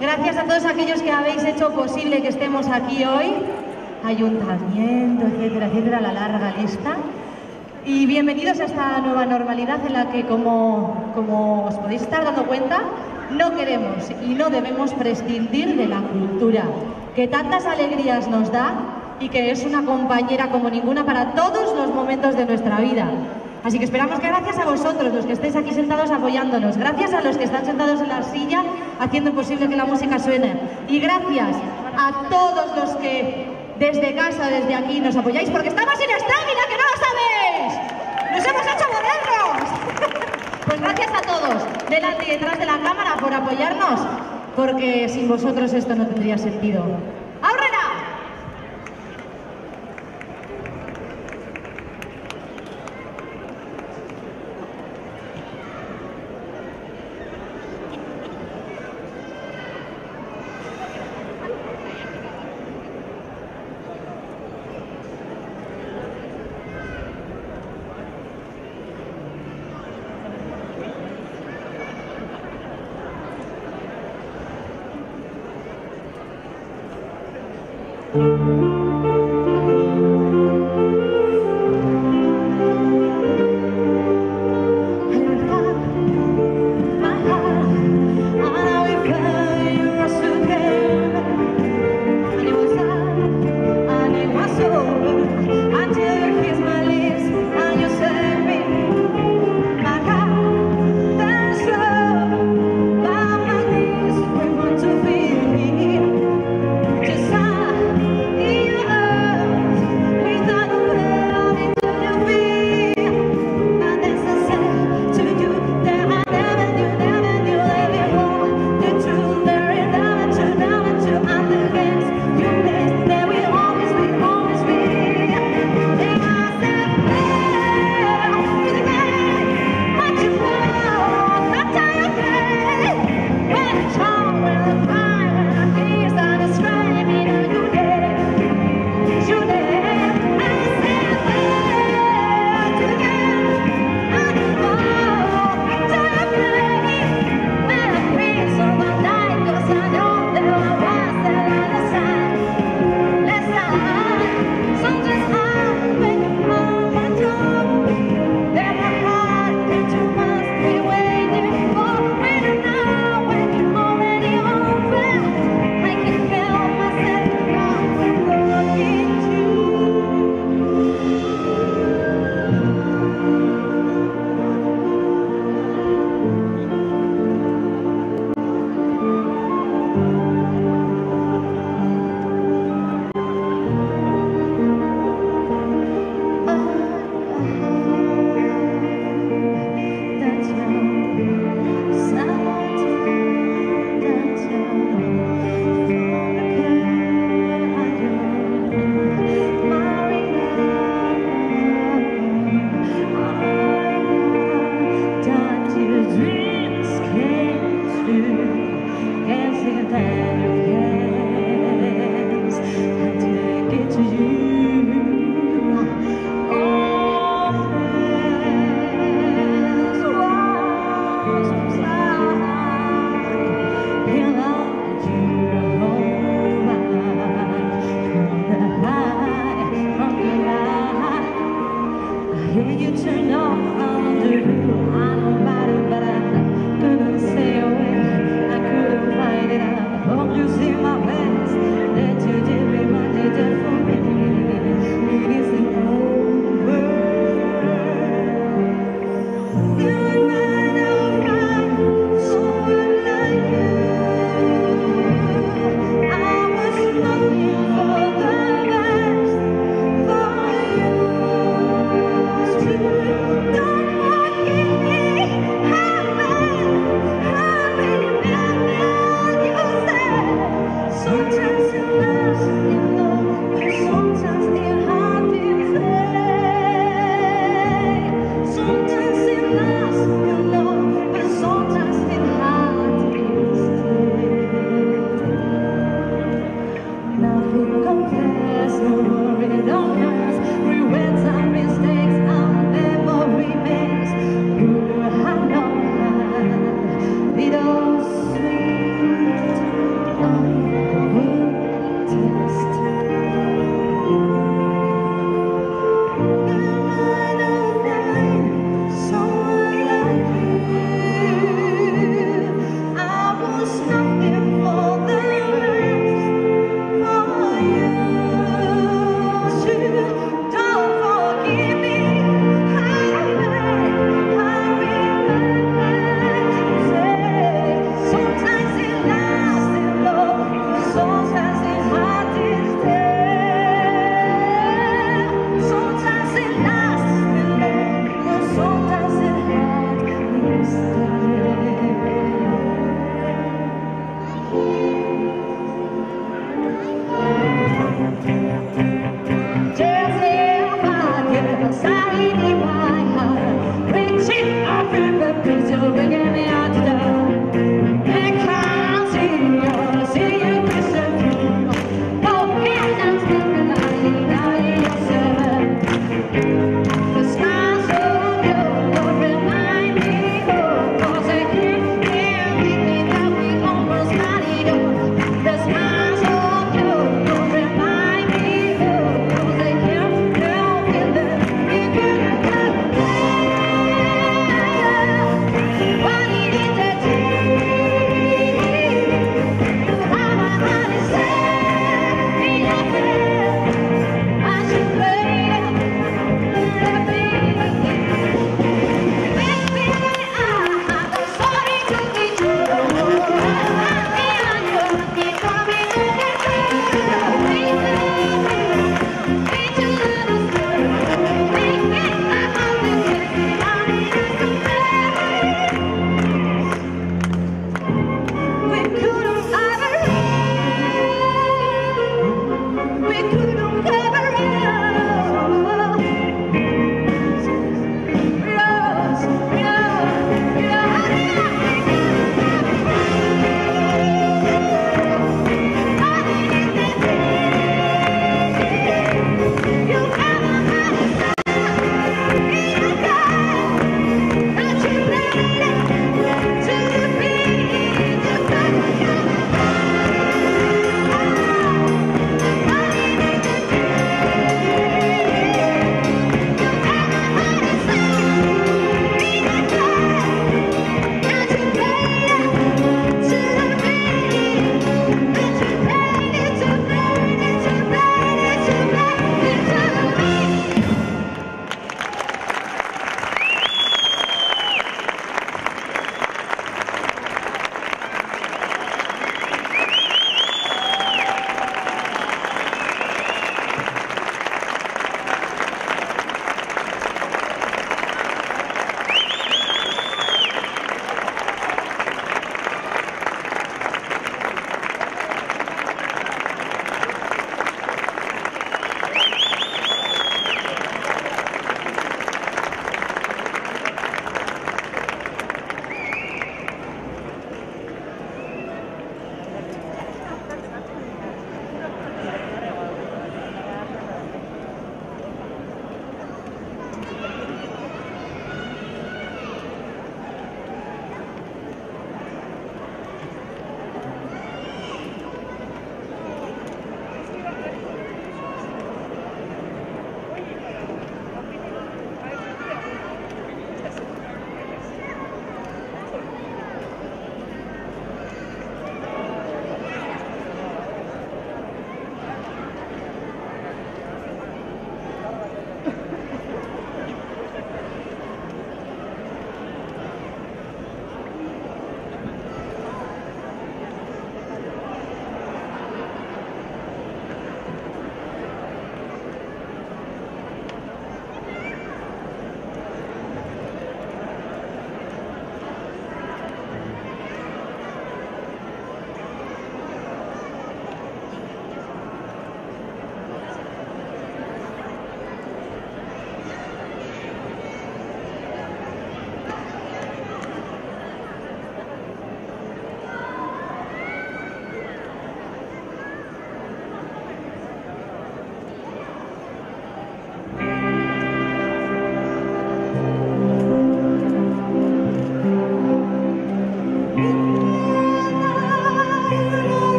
Gracias a todos aquellos que habéis hecho posible que estemos aquí hoy, ayuntamiento, etcétera, etcétera, la larga lista. Y bienvenidos a esta nueva normalidad en la que, como os podéis estar dando cuenta, no queremos y no debemos prescindir de la cultura, que tantas alegrías nos da y que es una compañera como ninguna para todos los momentos de nuestra vida. Así que esperamos que gracias a vosotros, los que estáis aquí sentados apoyándonos, gracias a los que están sentados en la silla haciendo posible que la música suene, y gracias a todos los que desde casa, desde aquí, nos apoyáis, porque estamos sin estamina, que no lo sabéis. ¡Nos hemos hecho modernos! Pues gracias a todos, delante y detrás de la cámara, por apoyarnos, porque sin vosotros esto no tendría sentido. ¡Aurrera!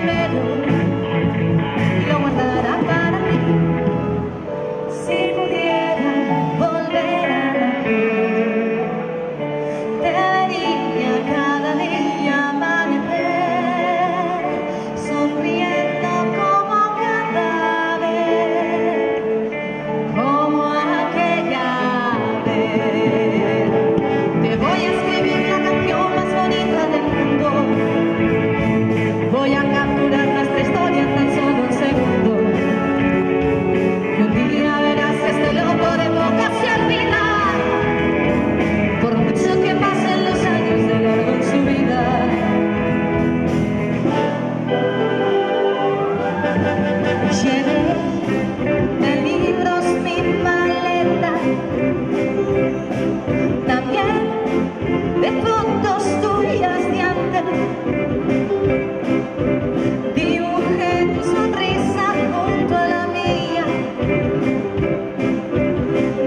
primero y lo guardará para mí. Si pudiera volver a nacer, te vería cada día amanecer, sonriendo como cada vez, como aquella vez. Te voy a escribir la canción más bonita del mundo. Voy a capturar nuestra historia en tan solo un segundo. Y un día verás que este loco de boca se olvida, por mucho que pasen los años de largo en su vida. Llevé de libros mi maleta, también de fotos tuyas de antes. Dibujé tu sonrisa junto a la mía,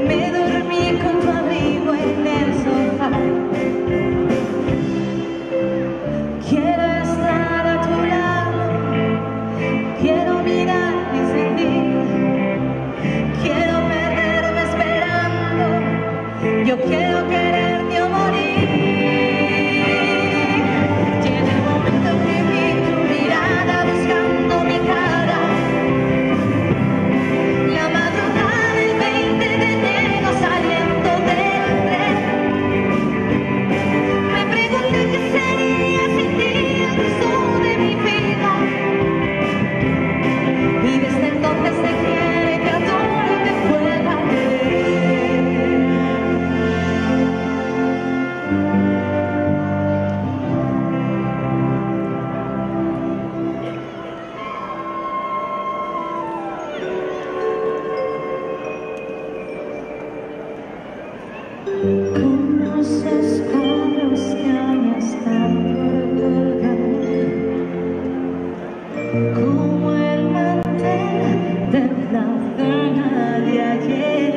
me dormí con tu abrigo en el sofá. Quiero estar a tu lado, quiero mirar y sentir, quiero perderme esperando, yo quiero quererte o morir. Llega el momento que vi tu mirada buscando mi cara, la madrugada del 20 de enero saliendo del tren. Me pregunté qué sería sin ti el resto de mi vida, y desde entonces te quiero y te adoro y te puedo creer. Como esos cabros que aún están por colgar, como el mantel de la cena de ayer,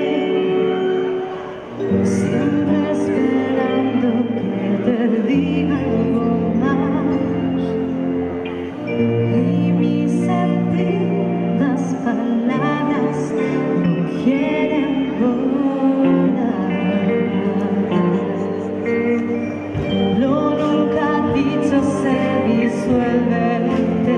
siempre esperando que te diga algo más, y mis sentidas palabras no quieren volar. Lo nunca dicho se disuelve en ti.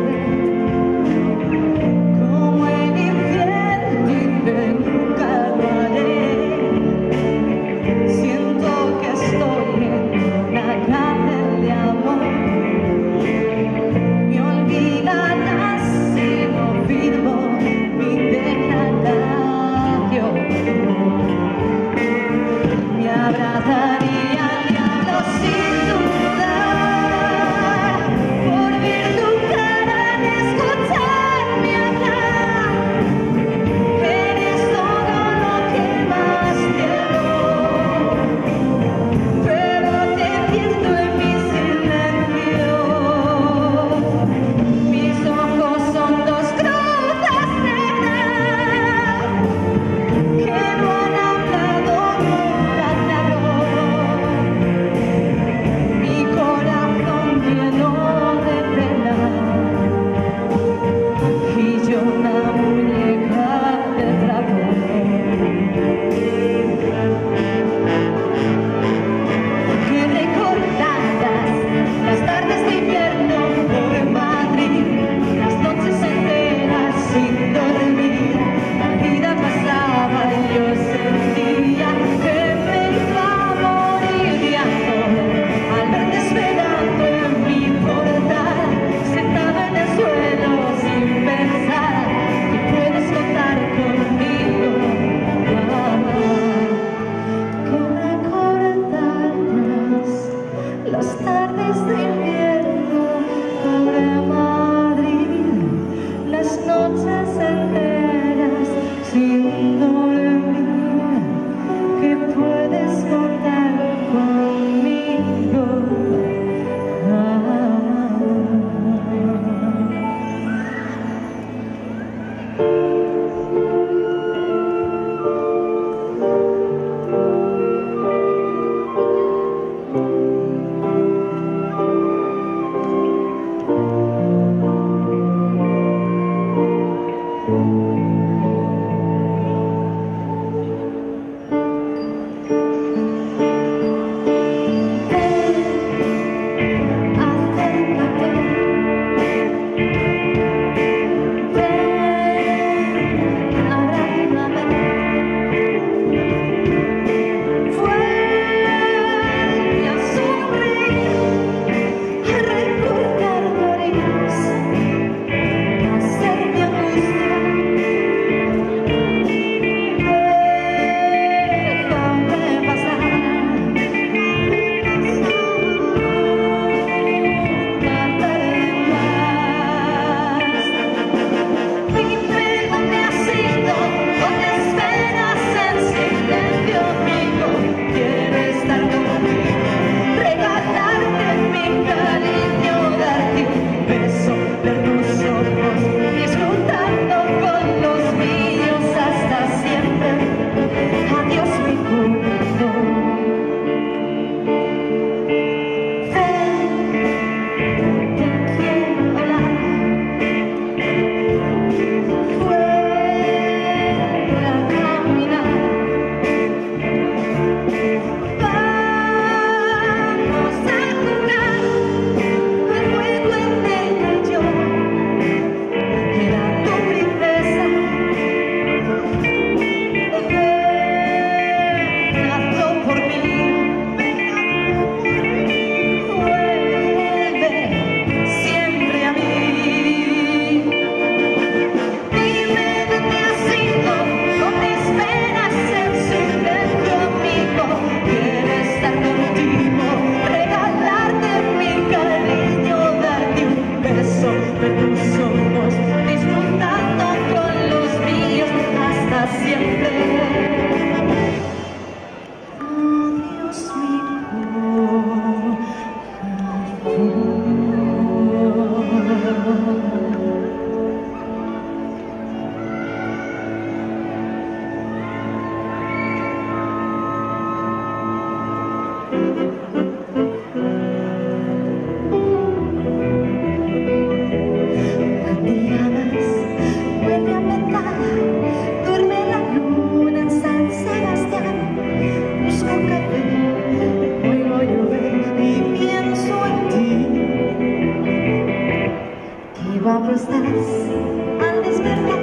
guapo estás al despertar,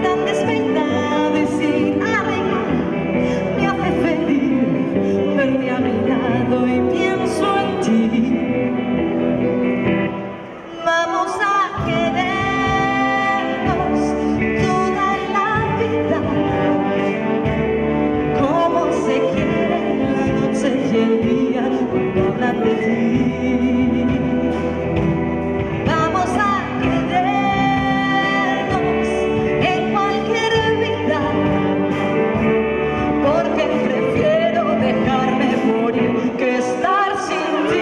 tan despeinado y sin arreglar. Me hace feliz verte a mi lado y pienso en ti. Vamos a querernos toda la vida, como se quiere la noche y el día cuando hablan de ti. Vamos a querernos en cualquier vida, porque prefiero dejarme morir que estar sin ti.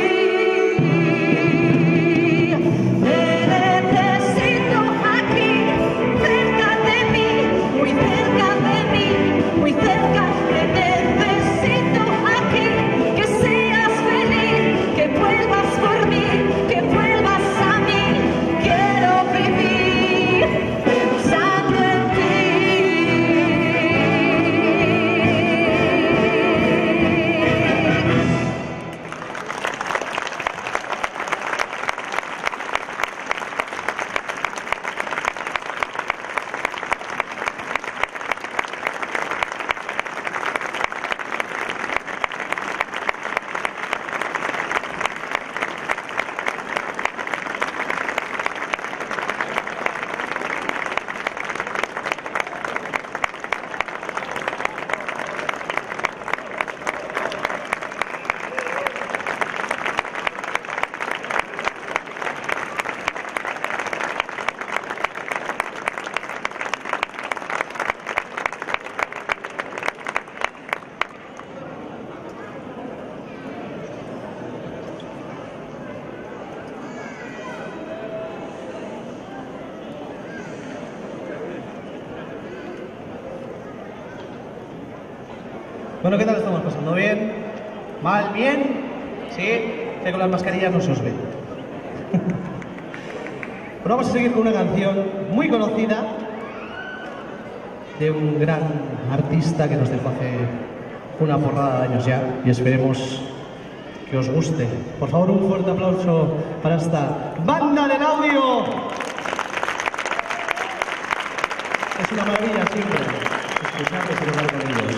Bueno, ¿qué tal estamos pasando? ¿Bien? ¿Mal? ¿Bien? ¿Sí? Que con las mascarillas no se os ve. Bueno, vamos a seguir con una canción muy conocida de un gran artista que nos dejó hace una porrada de años ya, y esperemos que os guste. Por favor, un fuerte aplauso para esta banda del audio. Es una maravilla siempre escucharles y hablar con ellos.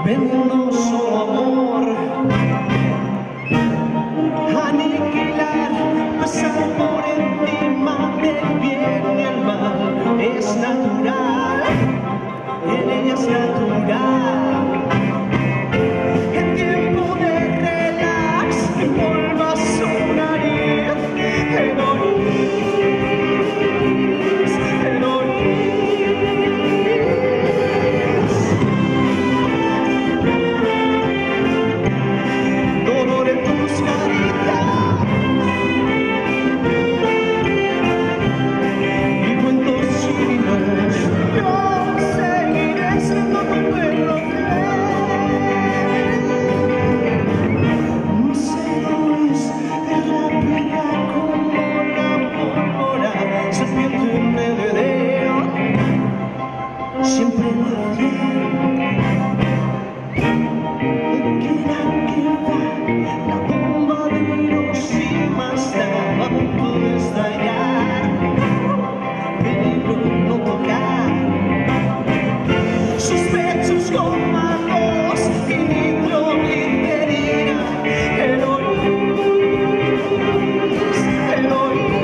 Vendiendo su amor, aniquilar, pasar por encima del bien y el mal, es natural, en ella es natural. En tiempo de relax, envuelva su nariz, y cuentos chinos. siempre decían que era que va la bomba de Hiroshima estaba a punto de estallar, pero no tocar sus pechos con manos y nitroglicerina. Eloís, Eloís.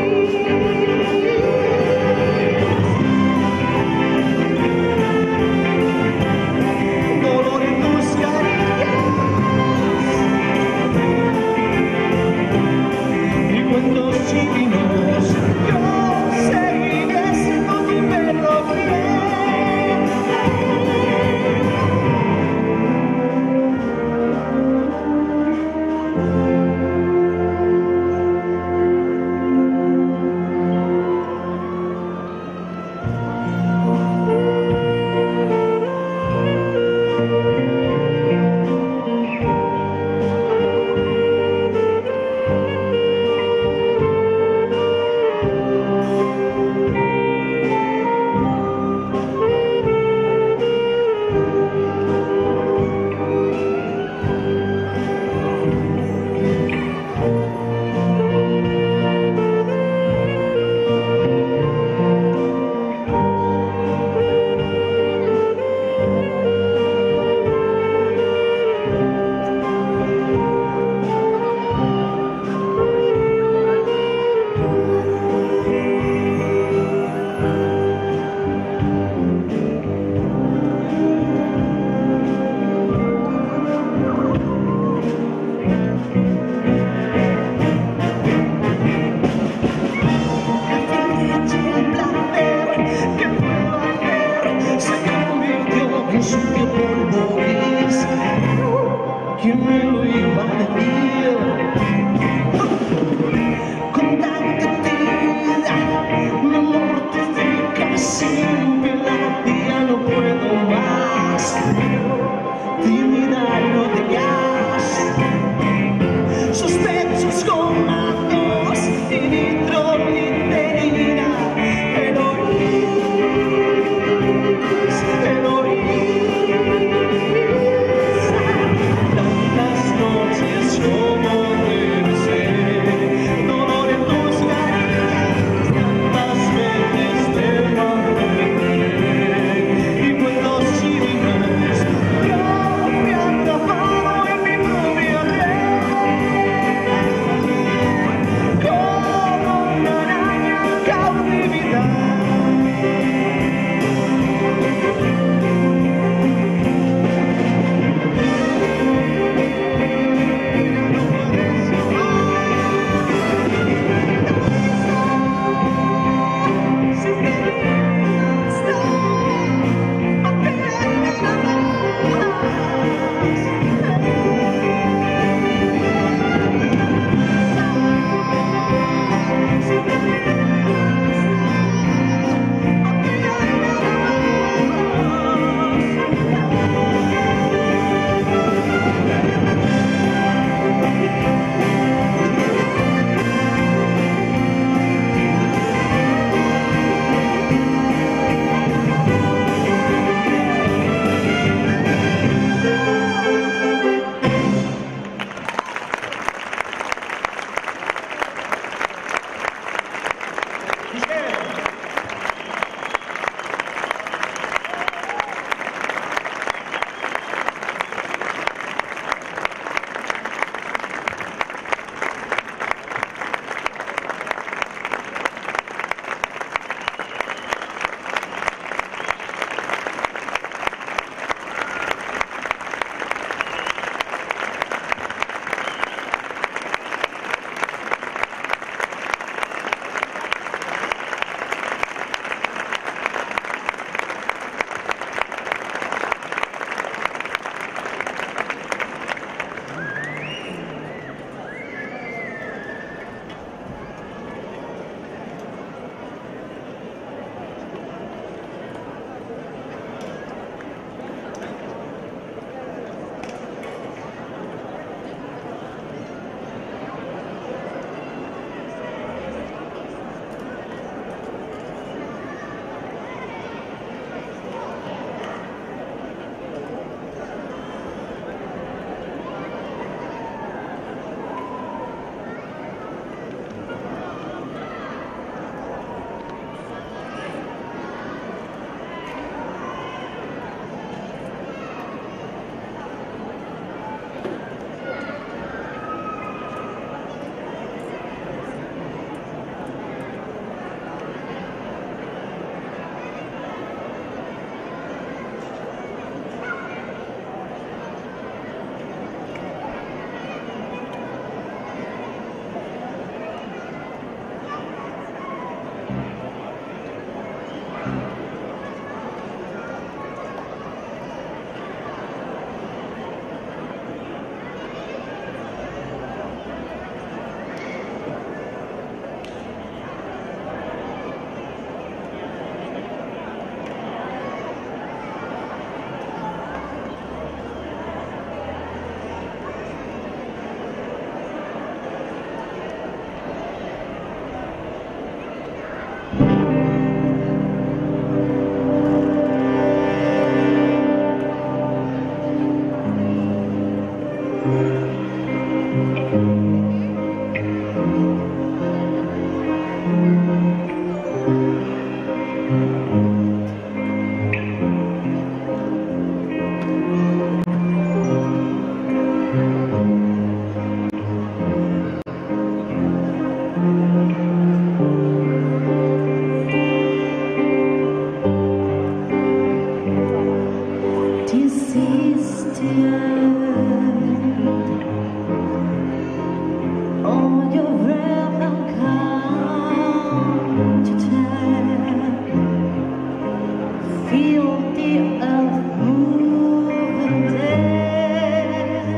feel the earth moving dead,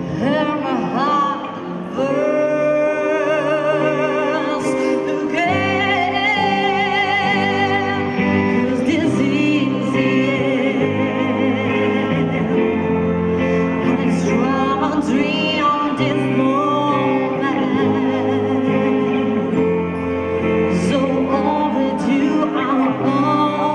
and my heart burns again. 'Cause this is the end, and it's from a dream on this moment. So overdue, I'm on.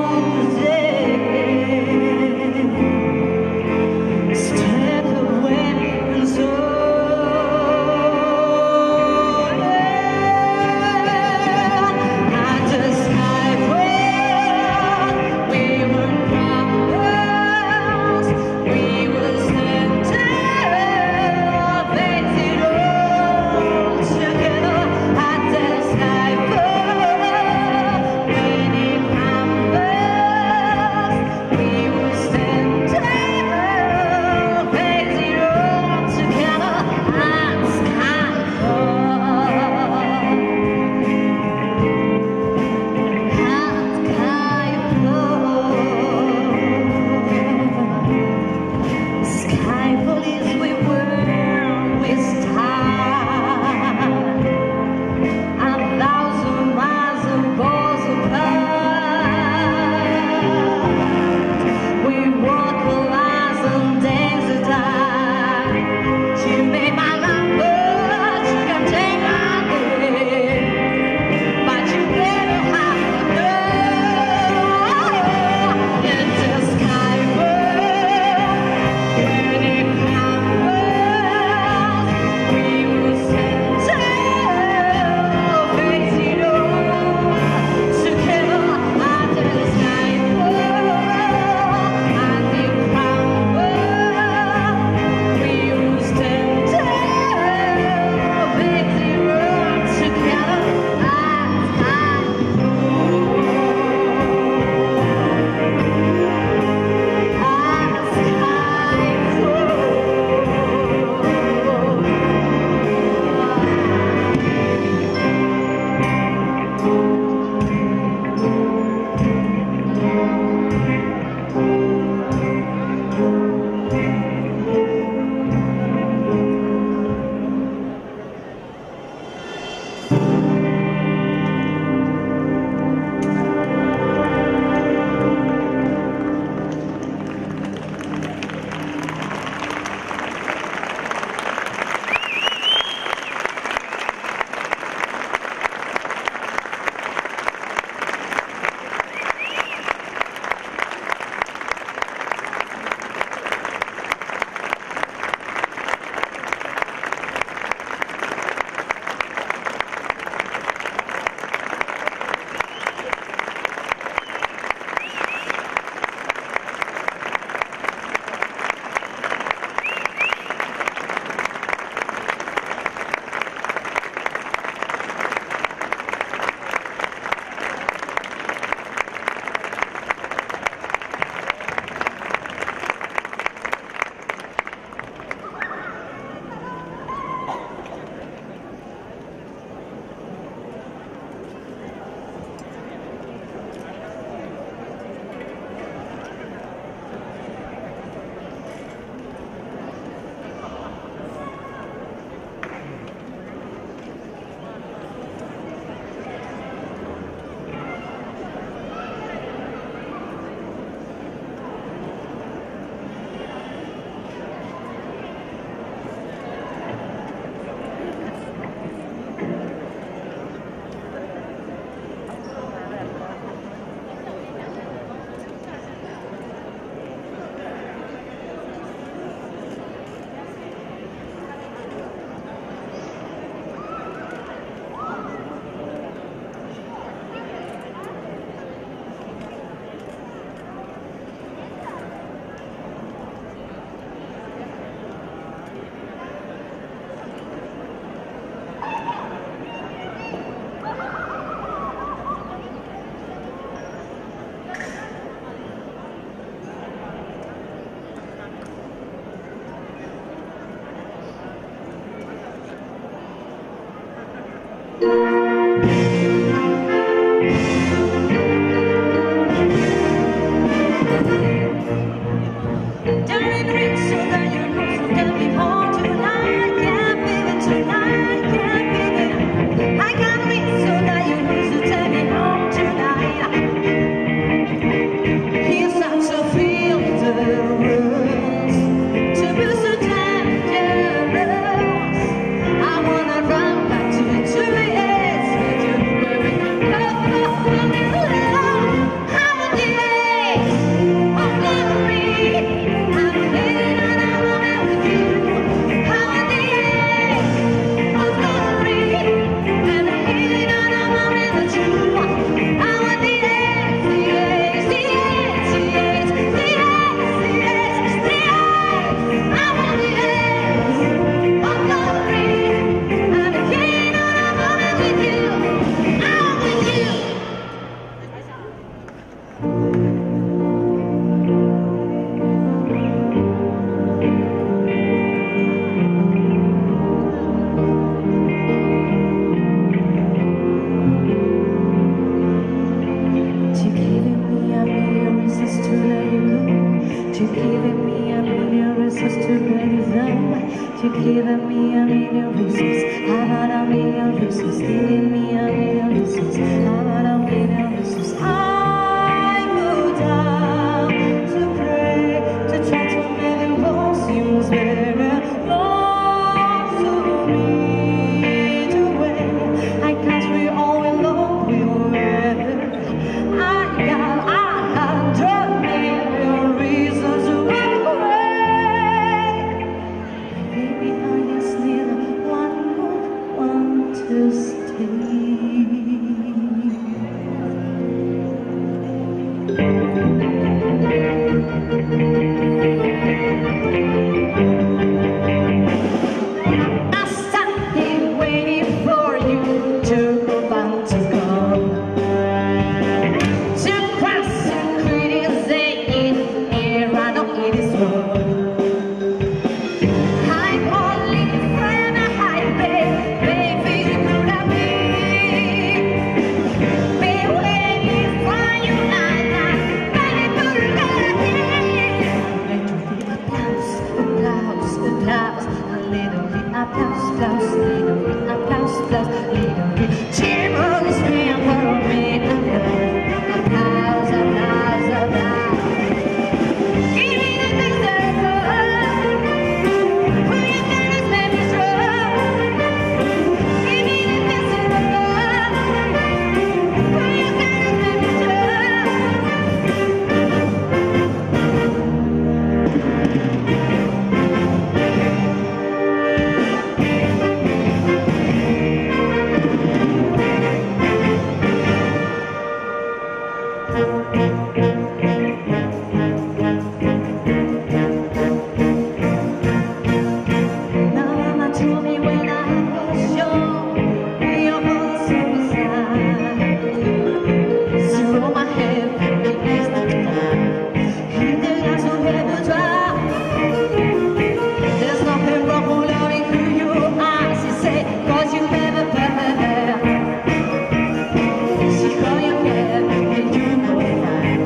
You're giving me a million reasons to praise them. You're giving me a million reasons. How about a million reasons? Giving me a million reasons. How about a million reasons? I go down to pray, to try to make the world seems better. Lord, to me the way. I guess we all will love will weather. I got 100 million reasons to walk away. Baby, I just need one more one to stay. I sat here waiting for you to go back to come. To cross and criticizing here, I know it is wrong. I'm only a friend I hide, baby, you could have been. Be waiting for you, baby, could have been. Applause, applause, a little bit applause, applause, a little bit applause, applause, little bit. Chimneys being for me, applause, applause, applause. Give me the things that I love. Who you think is made me strong? Give me the things that I love. Who you think is made me Mama told me when I was young, your heart's so sad. So my head begins to cry. In the glass of ever dry. There's nothing wrong with loving who you are, she said, 'cause you never better. She called you back and you know fine.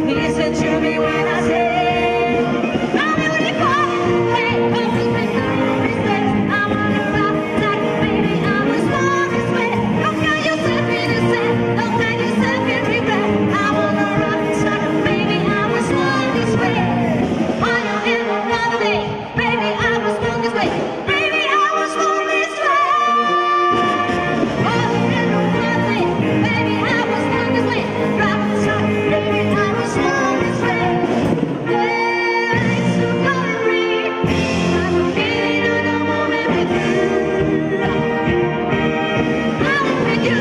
Listen to me when I say, I'm beautiful. Hey, come to me, I wanna rock like a baby. I was born this way. Don't get yourself innocent. Don't get yourself in regret. I wanna rock like a baby. I was born this way. Are you in another day? Baby, I was born this way. Baby, I was born this way. Oh, in another day. Baby, I was born this way. Rock like a baby. I was born this way. Thanks for calling me. I'm feeling on a moment with you. I'm with you.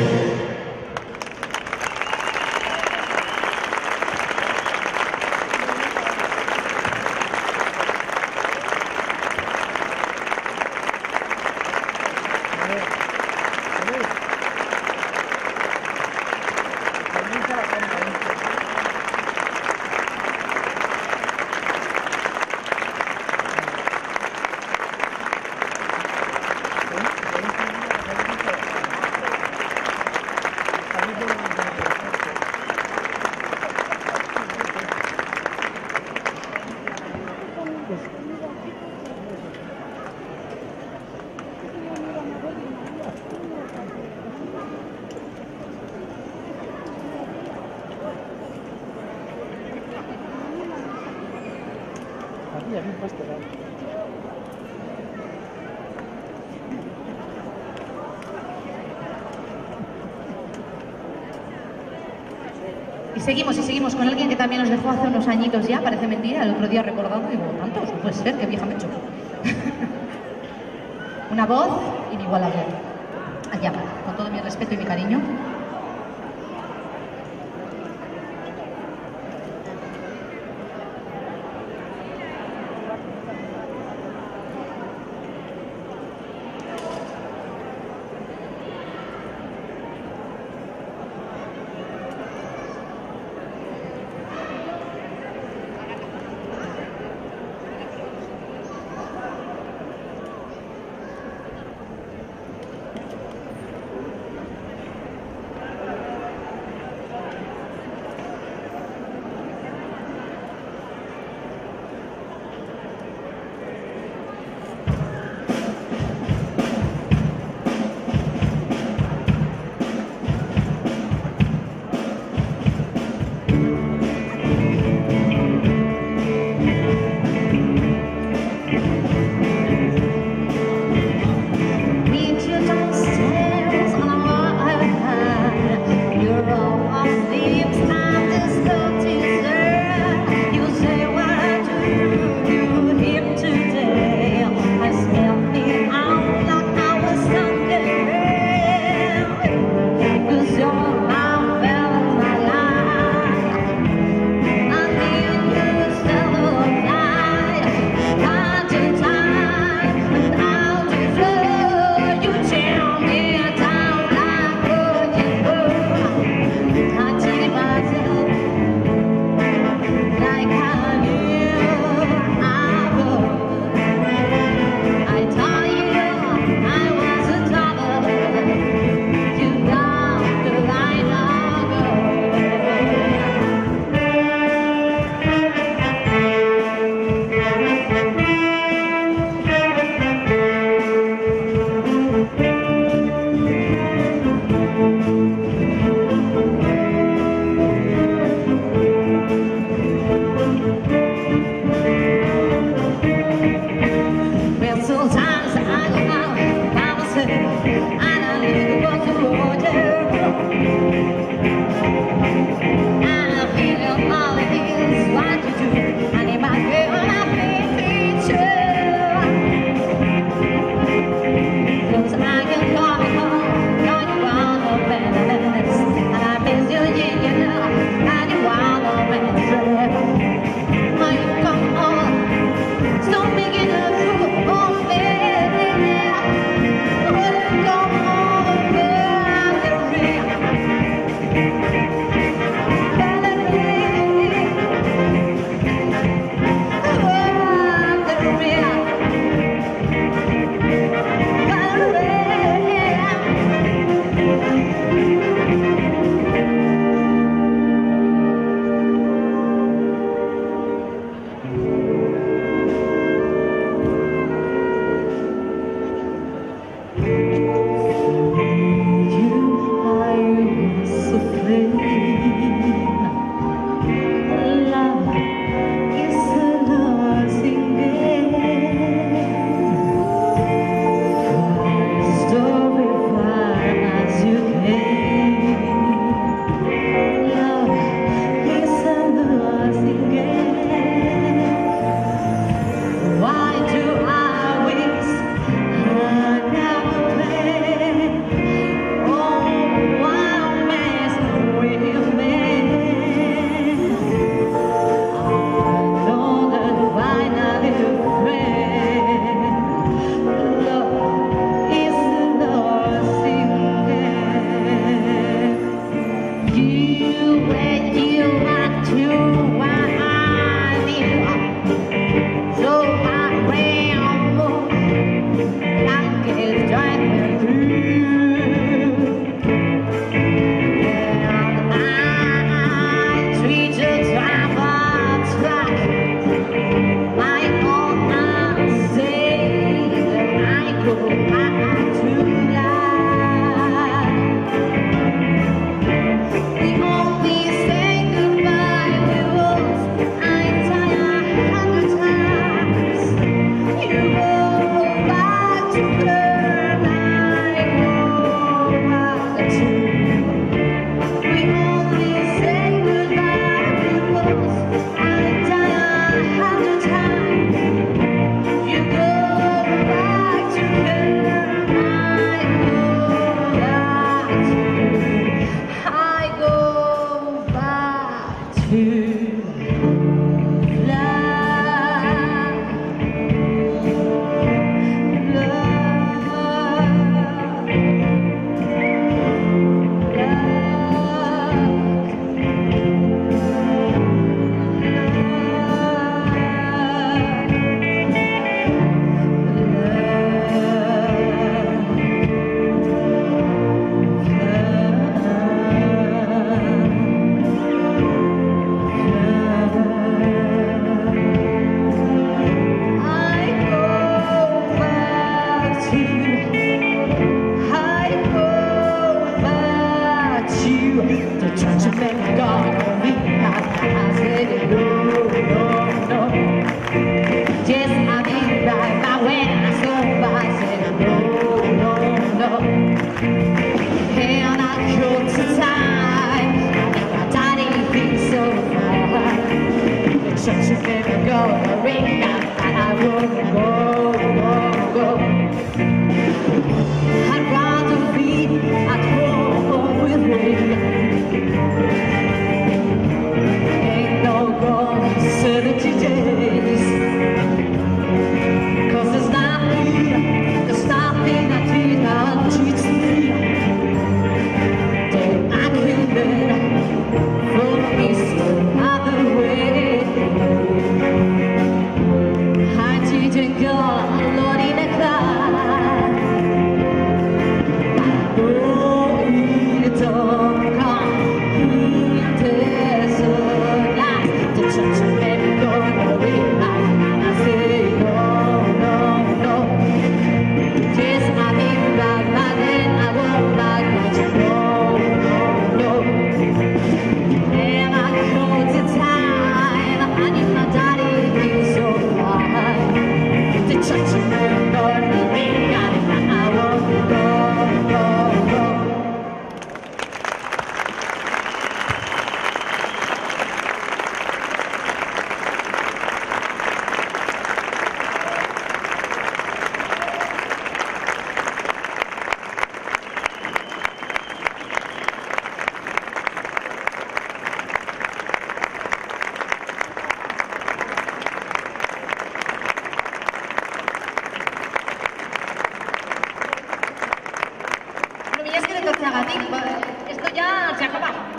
Y seguimos con alguien que también nos dejó hace unos añitos ya, parece mentira, el otro día recordando, digo, tantos, no puede ser, qué vieja me he hecho. Una voz inigualable. Allá, con todo mi respeto y mi cariño.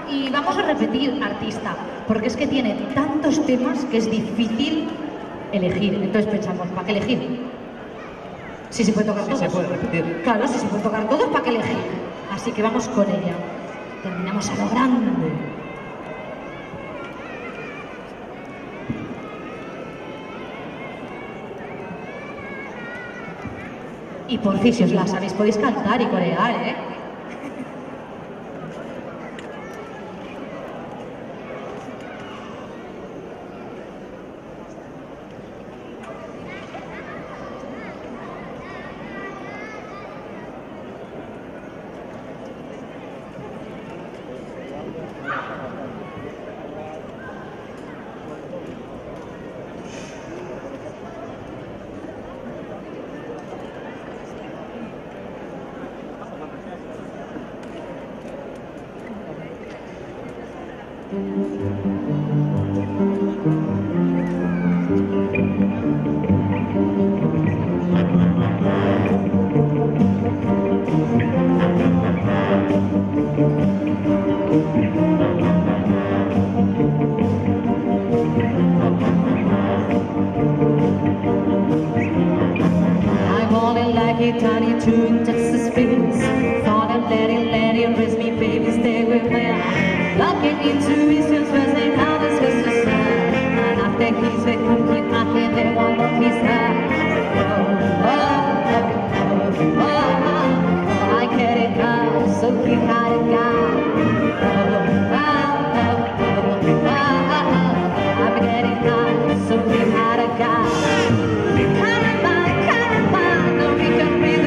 Y vamos a repetir artista, porque es que tiene tantos temas que es difícil elegir. Entonces pensamos, ¿para qué elegir? Si se puede tocar todos. Se puede repetir. Claro, si se puede tocar todos, ¿para qué elegir? Así que vamos con ella. Terminamos a lo grande. Y por fin, si os la sabéis, podéis cantar y corear, ¿eh? Tiny tune, Texas spins. Thought and let it raise me, baby, stay with me. Looking into his eyes, resting how this was the sun. And I think he's a cookie, I think they want what he's had. I get it now, so he had it down. I'm getting now, so he had it down. Caramba, caramba, no you can read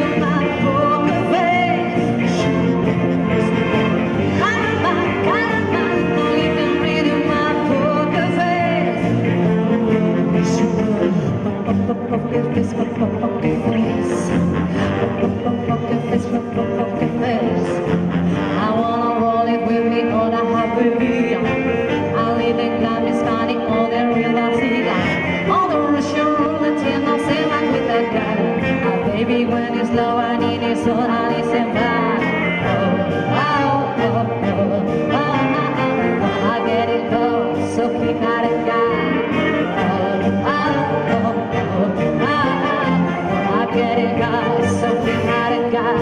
Baby, when it's low, I need it so I need some vibe. I get it low, so kick out a guy. I get it low, so kick out a guy.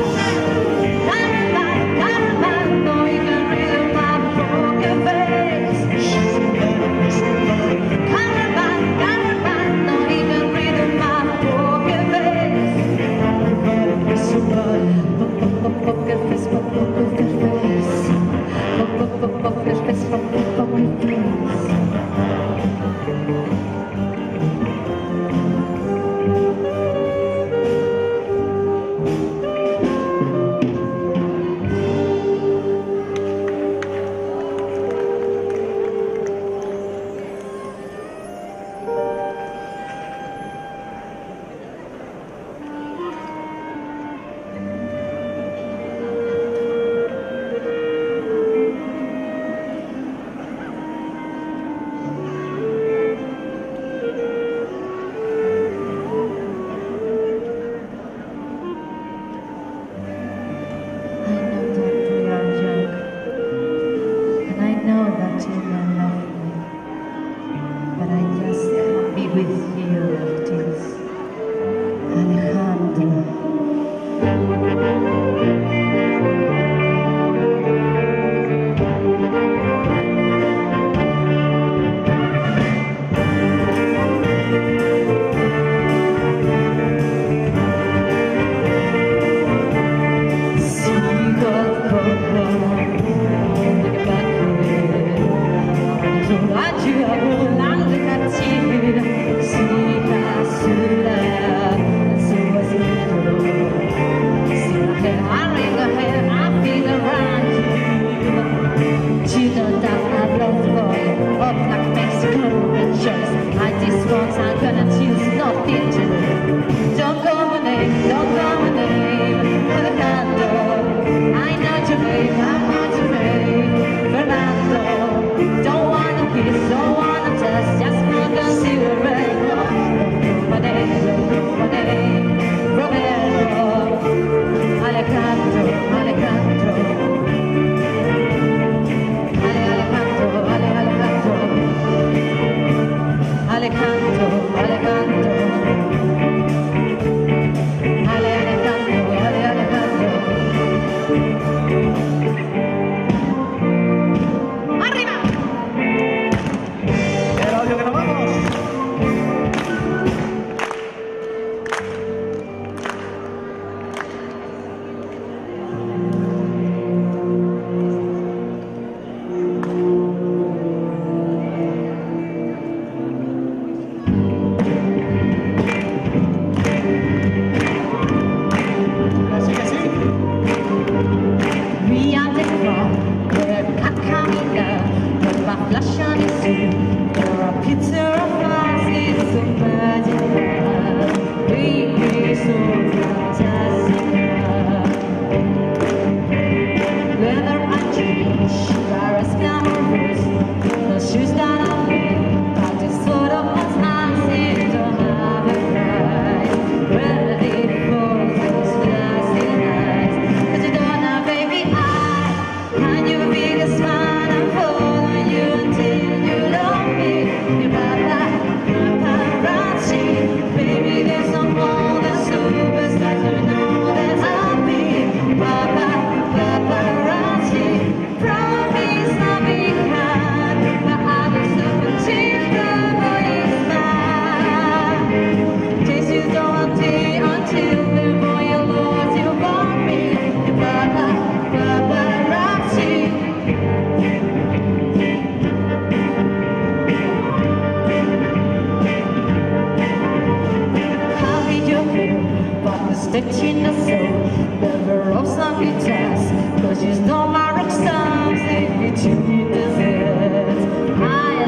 Stitching the soul, never off some guitars, cause you stole my rock stars, they get you in the head. I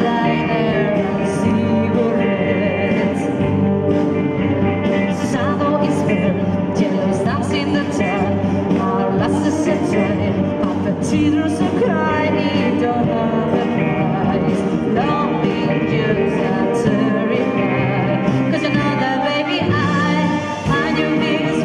lie there and see your red. Shadow is fair, yellow stars in the town. Our last is a train, but the tears are crying, don't have a price. Don't be used and terrified, cause you know that baby I find you biggest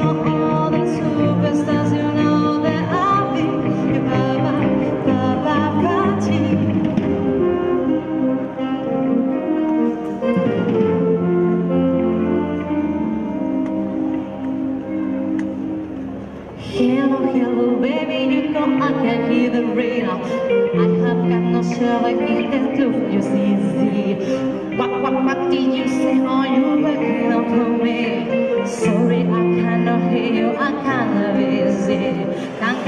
know all the superstars, you know that I'll be your paparazzi. Hello, baby, you know I can hear the rain. I have got no shelter in the you see. What did you say? Are you waking up for me? Sorry, I cannot hear you, I cannot visit. Can't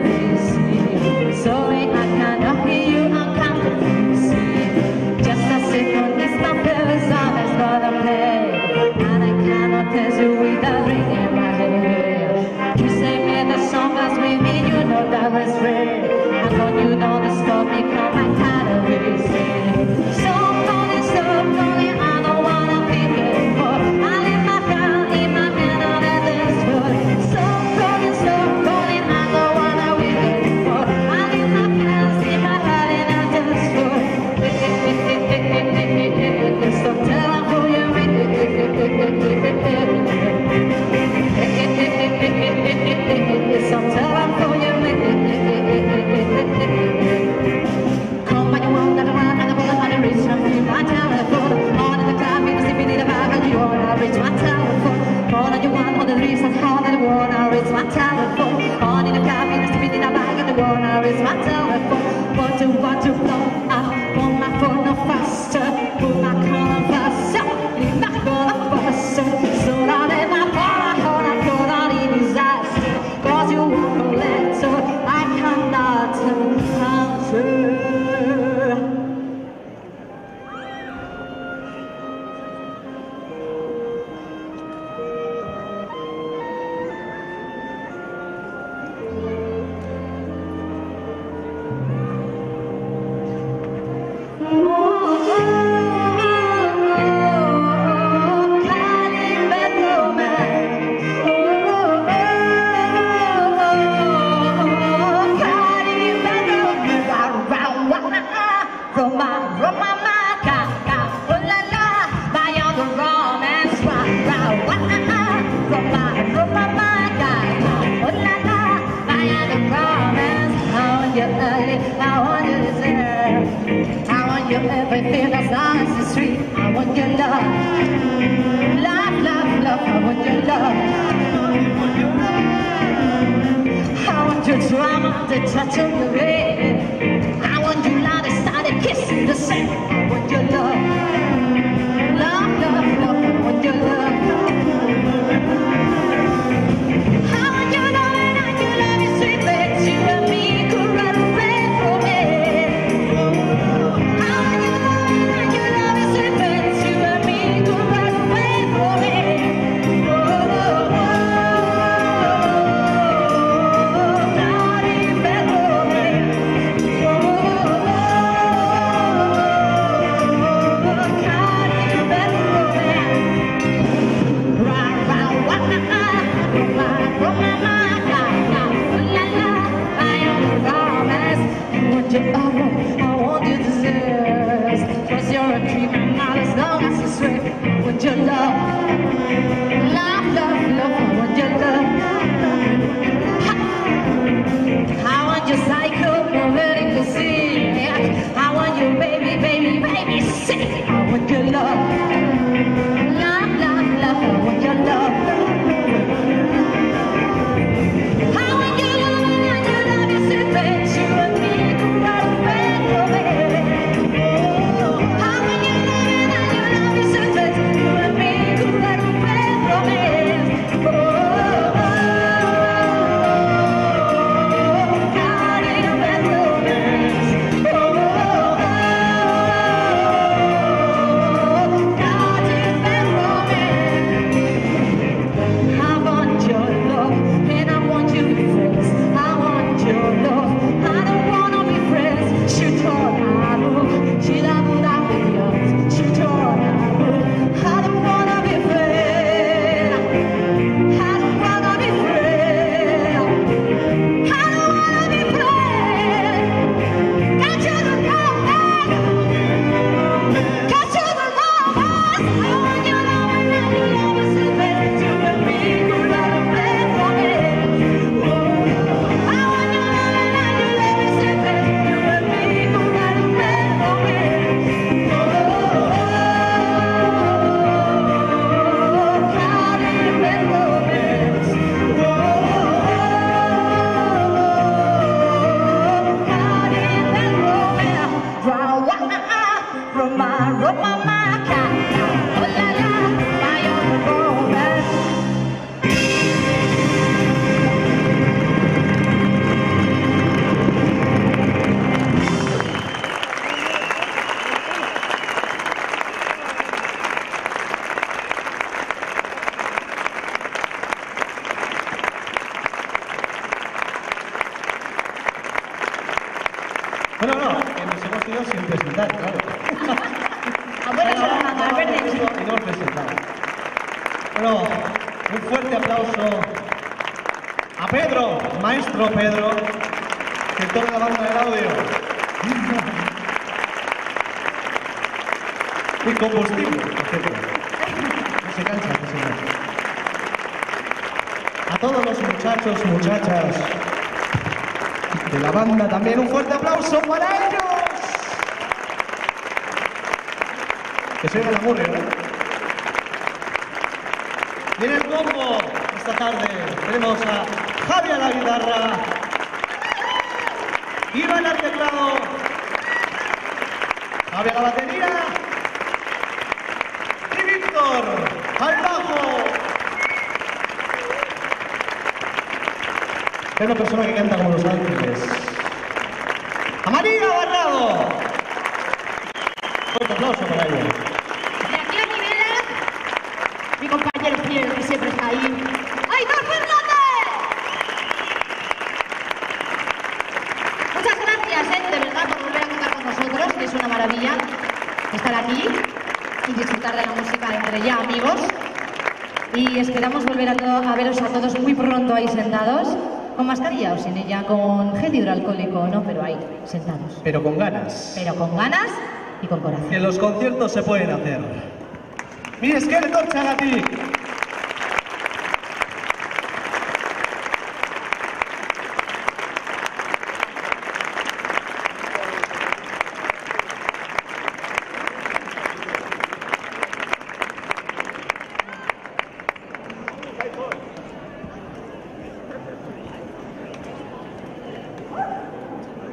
visit. Sorry, I cannot hear you, I can't visit. Just a second, it's not the song that's gonna play. And I cannot tell you with a ring in my head. You say me the song that's with me, you know that was red. And when you don't stop me, come I cannot visit. So calling, I don't wanna be anymore. I leave my hand in my hand on the dance floor. So calling, I don't wanna be anymore. I leave my hands in my hand in the dance floor. So tell them who you are. So tell them who you are. Come on, you want that one, and I wanna reach my telephone. On the time, you see me in the back, and you wanna reach my telephone. All you want, all the reasons how that I wanna reach my telephone. On in the car, you see me in the back, and you wanna reach my telephone. Want to blow up, want my phone no faster, put my color faster, leave my color faster. So that in my phone, I put on in disaster. Cause you won't let so I cannot answer. Everything that's nice and sweet. I want your love, love, love, love. I want your love. I want your drama, the touch of your head. I want you like to start kissing the sand. I want your love, love, love, love. I want your love. I want your love and I can love you sweet, but you and me could run away from me. presentar, claro. Abuelo se lo manda, verde. Y no lo presentamos. Bueno, un fuerte aplauso a Pedro, maestro Pedro, director de la banda del audio. Y combustible, por cierto. No se cansa, no se cansa. A todos los muchachos y muchachas de la banda también un fuerte aplauso para ellos. Que se oiga la murria, ¿eh? Y en el bombo esta tarde tenemos a Javi a la guitarra, Iván al teclado, Javi a la batería y Víctor al bajo. Es una persona que canta como Los Ángeles. ¡A María Barrado! Fuerte aplauso para ella. De aquí a Miguel, mi compañero fiel que siempre está ahí. ¡Aitor Fernández! Muchas gracias, de verdad, por volver a cantar con nosotros, que es una maravilla estar aquí y disfrutar de la música entre ya amigos. Y esperamos volver a veros a todos muy pronto ahí sentados, con mascarilla o sin ella, con gel hidroalcohólico, ¿no? Pero ahí, sentados. Pero con ganas. Pero con ganas y con corazón. Que los conciertos se pueden hacer. ¡Mi Skeletor Chagati!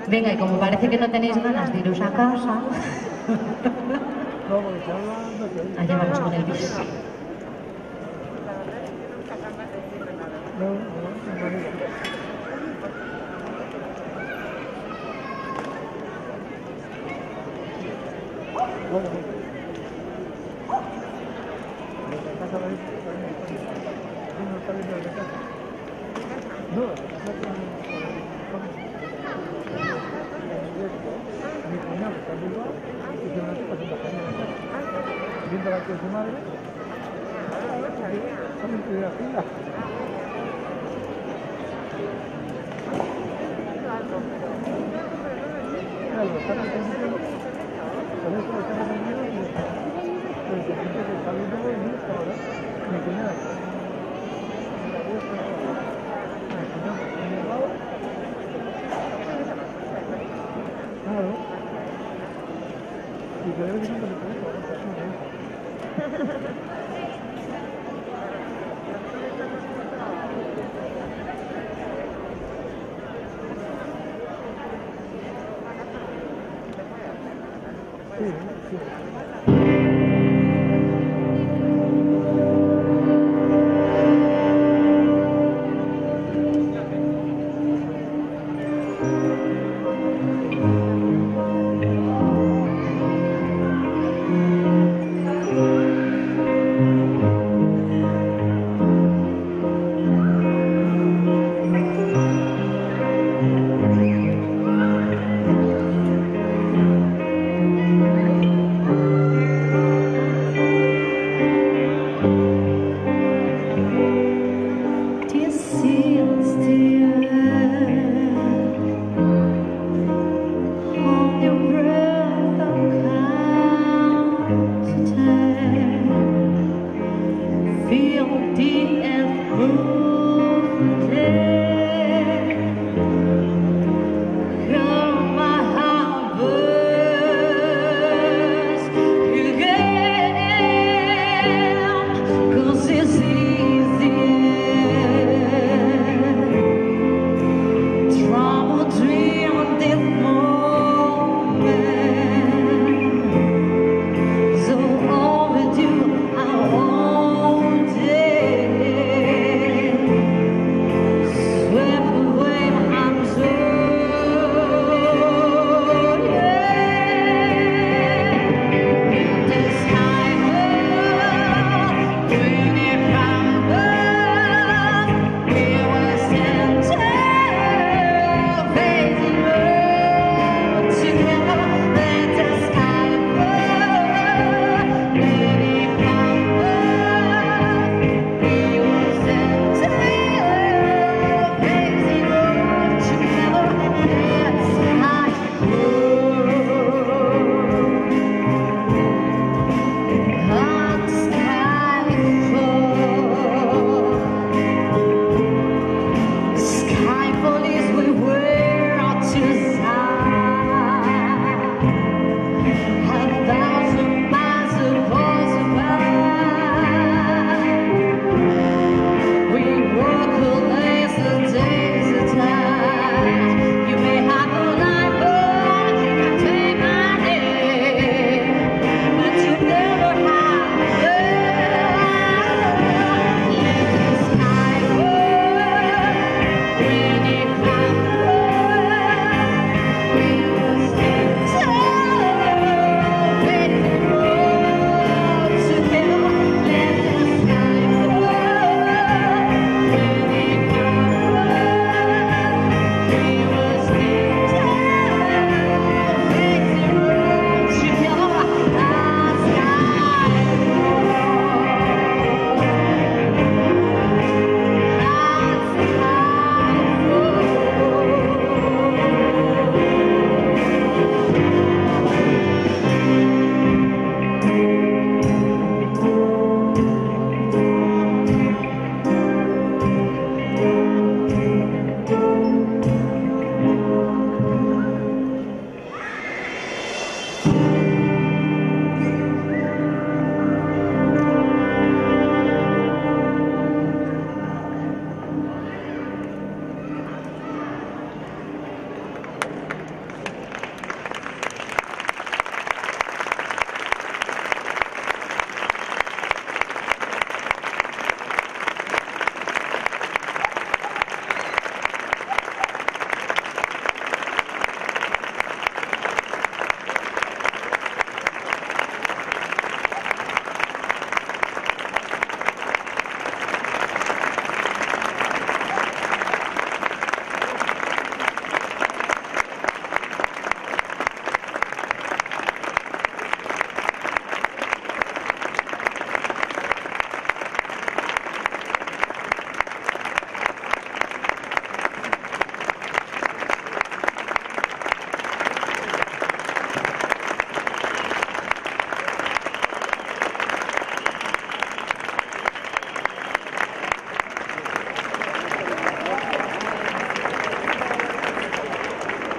Venga, y como parece que no tenéis ganas de iros a casa, allá vamos con el bis.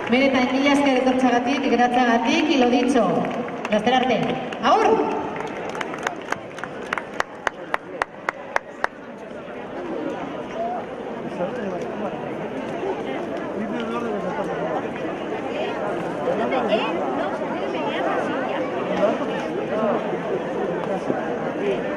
Benetan, mila esker etortxagatik, geratxagatik, y lo dicho, laster arte. Agur! No, se me llama así ya.